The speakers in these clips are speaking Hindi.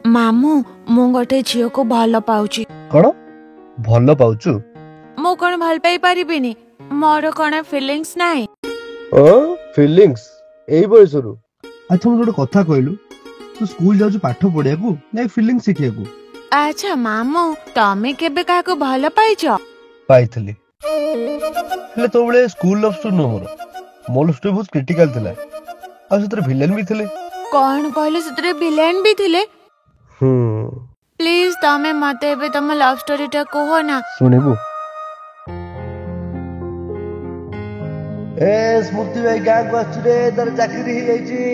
मामू मु गोटे झील को भल पाउची। कौन भल पाउचु? मु कौन भल पाई परिबिनी? मोर कौन फीलिंग्स नाही। फीलिंग्स एई बयस रु? अच्छा मुझे गोटे कथा कहलु, तू स्कूल जाउछु पाठ पढ़िया को ना फीलिंग शिखिया को? अच्छा मामू तमे केबे का को भल पाइछो? पाइथली हेले तो बळे school love story no more story बहुत क्रिटिकल थिला आ सतरे विलेन भी थिले। कौन कहले सतरे विलेन भी थिले? प्लीज तमे मते एबे तम लव स्टोरी टा कहो ना। सुनिबु ए स्मृति भाई गाँ को आछु रे, दर चाकरी ही जाईची।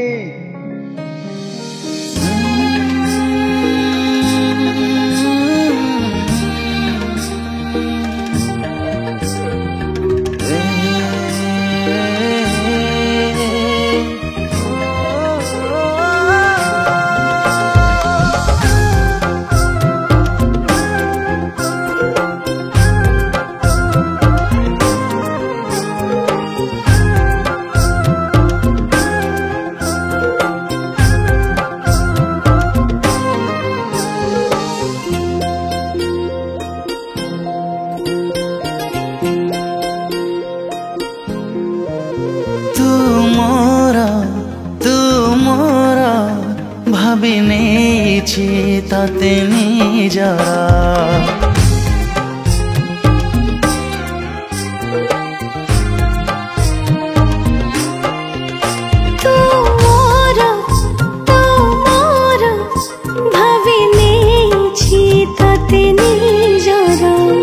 ताते निजरा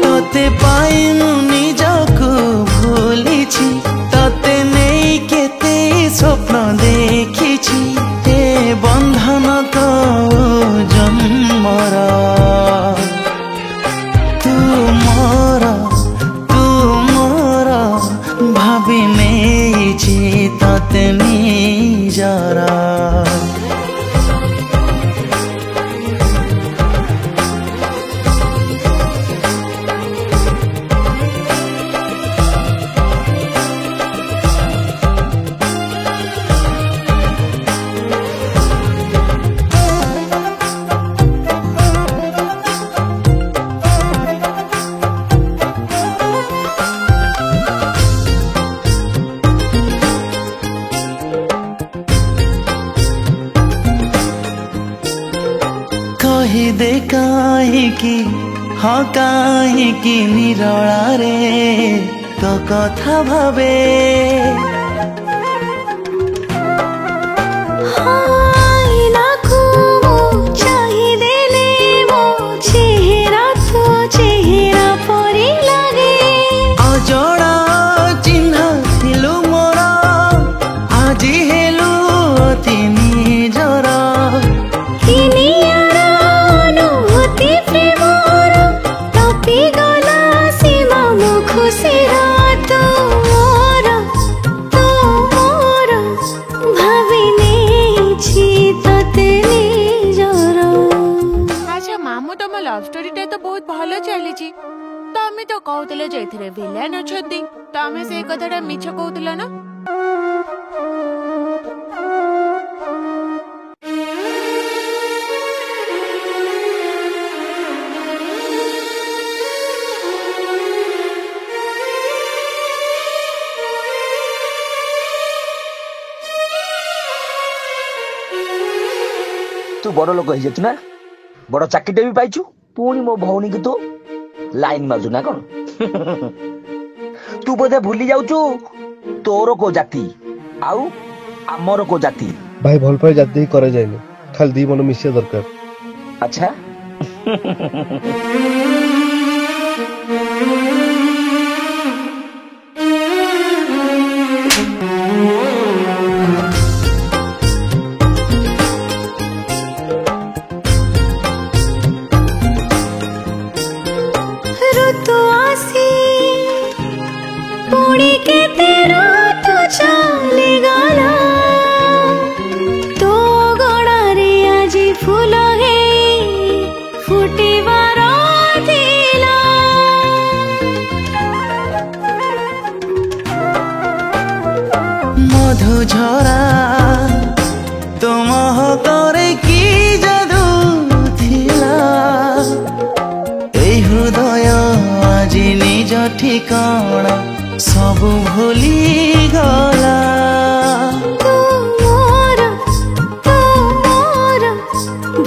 तोते पाइनु निजको भूलिछि, तोते नहीं केते स्वप्न देखिछि, ए बंधन तो जन्मरा तू मोरा भाभी नहीं तते निजरा। कही दे काहीकि हाँ काहीकि निरला रे तो कथा भावे अजड़ा चिन्ह थिलु मोरा आजी हेलु अति निजरा। लव स्टोरी टे तो बहुत भलो चली छी। तमे तो कहउतले जे एथिरे विलेन अछती, तमे से कथाटा मिछ कहउतलो ना। तू बड़ लोक हो जाचु ना, बड़ चाकरी भी पाइछु, पुणी मो भौनी की तू लाइन माजु ना कौन? तू बोधे भूली जाउछु तोर को जाति आउ आमर को जाति। भाई भल पाई जाति करे जायनी, खाली दी मन मिसिया दरकार। अच्छा झरा तुम करे की जादू ठिकाना सब भूली गला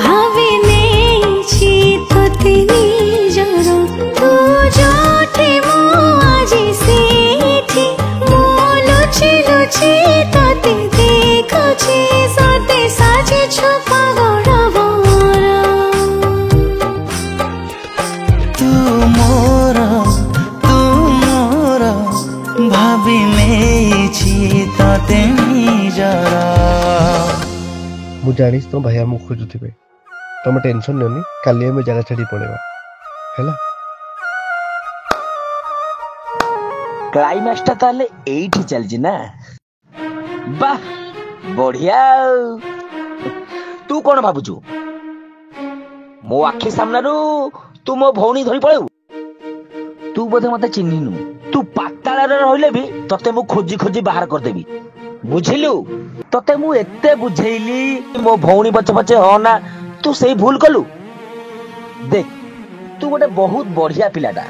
भावे नेछि तोते निजर तू जोठे मो आजी सेठी मो लुचि लुचि तोते देखुछि सते साजे छुपा गड़बड़ तू मोर भावी नेछि तोते निजर ମୁଁ ଜାଣିଛି ତମ ଭାଇ ଆମକୁ ଖୋଜୁଥିବେ ତମେ ଟେନସନ ନିଅନି କାଲି ଆମେ ଜାଗା ଛାଡି ପଳେଇବା ହେଲା କ୍ଲାଇମାକ୍ସଟା ତାହେଲେ ଏଇଠି ଚାଲିଛି ନା ବାଃ ବଢିଆ ତୁ କଣ ଭାବୁଛୁ ମୋ ଆଖି ସାମ୍ନାରୁ ତୁ ମୋ ଭଉଣୀ ଧରି ପଳେଇବୁ ତୁ ବୋଧେ ମତେ ଚିହ୍ନିନୁ ତୁ ପାତାଳରେ ରହିଲେ ବି ତତେ ମୁଁ ଖୋଜି ଖୋଜି ବାହାର କରିଦେବି ବୁଝିଲୁ ତତେ ମୁଁ ଏତେ ବୁଝେଇଲି ମୋ ଭଉଣୀ ପଛେ ପଛେ ହଁ ନା ତୁ ସେଇ ଭୁଲ କଲୁ ଦେଖ ତୁ ଗୋଟେ ବହୁତ ବଢିଆ ପିଲାଟା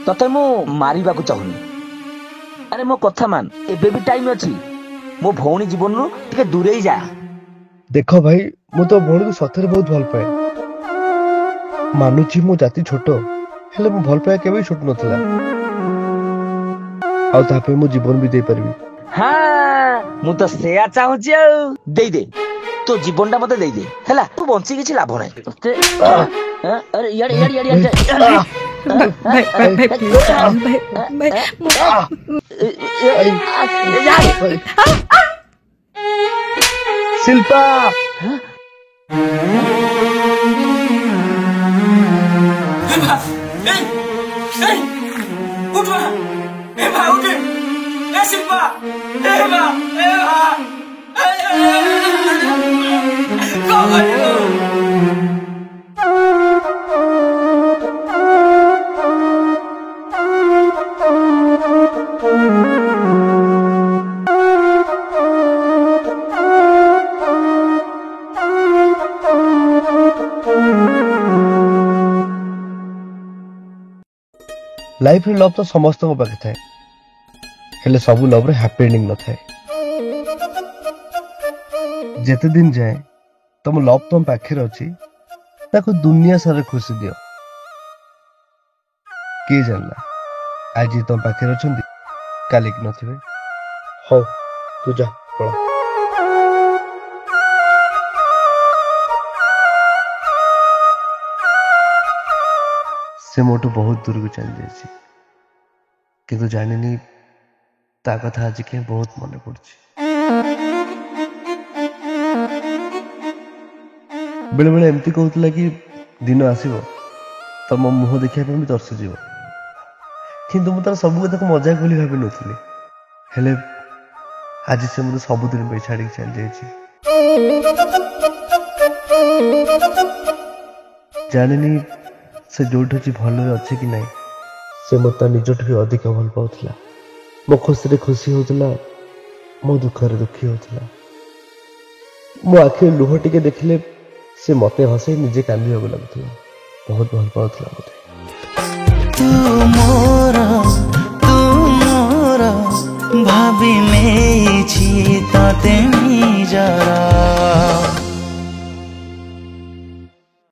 ତତେ ମୁଁ ମାରିବାକୁ ଚାହୁଁନି ଆରେ ମୋ କଥା ମାନ ଏବେ ବି ଟାଇମ ଅଛି ମୋ ଭଉଣୀ ଜୀବନରୁ ଟିକେ ଦୂରେଇ ଯା ଦେଖ ଭାଇ ମୁଁ ତୋ ଭଉଣୀକୁ ସତରେ ବହୁତ ଭଲ ପାଏ ମାନୁଛି ମୋ ଜାତି ଛୋଟ ହେଲେ ମୁଁ ଭଲ ପାଇବା କେବେ ଛୋଟ ନଥିଲା ଆଉ ତା ପାଇଁ ମୁଁ ଜୀବନ ବି ଦେଇପାରିବି ହଁ ମୁଁ ତ ସେୟା ଚାହୁଁଛି ଆଉ ଦେଇଦେ ତୋ ଜୀବନଟା ମତେ ଦେଇଦେ ହେଲା ତୁ ବଞ୍ଚି କିଛି ଲାଭ ନାହିଁ ଆରେ ଇଆଡେ ଇଆଡେ ଇଆଡେ ଶିଲ୍ପା लाइफ रे लव तो समस्त पाखे थाए हेले सबू लव रे हैप्पी एंडिंग न थाए जेते दिन जाए तुम लव तुम पाखे अच्छी ताको दुनिया सारा खुशी दियो किए जानला आज तुम पाखे अच्छी काली की नथिबे हो तू जा पड़ा से मोटू बहुत दूर को चल जाए किंतु जानिनी ता कथा आज के बहुत मन पड़ुछि बेले बेले एमती कहूतला कि दिन आसीबो तम मुह देखिया पे भी तरसी जीव किंतु मु तार सब कथा को मजाक बोली भाबी नथिले हेले आज से मु सब दिन पे छाड़ी चल जाइछि जानिनी से जोठ अच्छी भल अच्छे कि नहीं से मत निजठ भी अधिक भल पाउला मो खुशी खुशी होता मो दुखरे दुखी होता मो आखि लुह टिके देखले से मते हसे निजे कांदी लगुला बहुत भल पाउला मते